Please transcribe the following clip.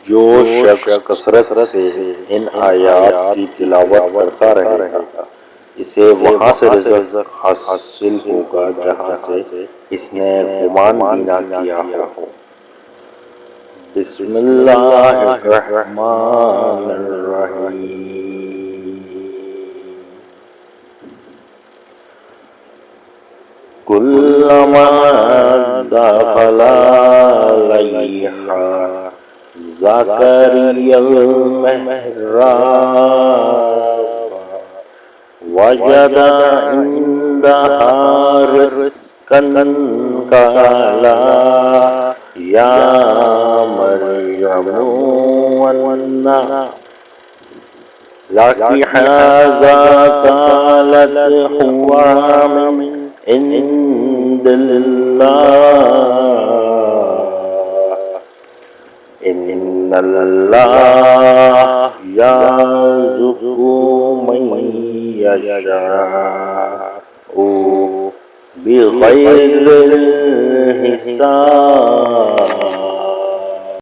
जो शख्स कसरत से इन आयात की तिलावत करता रहेगा इसे वहाँ से रिज़्क़ हासिल होगा जहाँ से इसने गुमान भी ना किया हो। बिस्मिल्लाहिर्रहमानिर्रहीम। कुल्लमा दखला अलैहा ज़करियल महराब वजदा इंदहा रिज़्क़न क़ाला या मरियमु अन्ना लकी हाज़ा क़ालत हुवा मिन इंदिल्लाह इन्नल्लाह यर्ज़ुक़ु मन यशाअु बिग़ैरि हिसाब।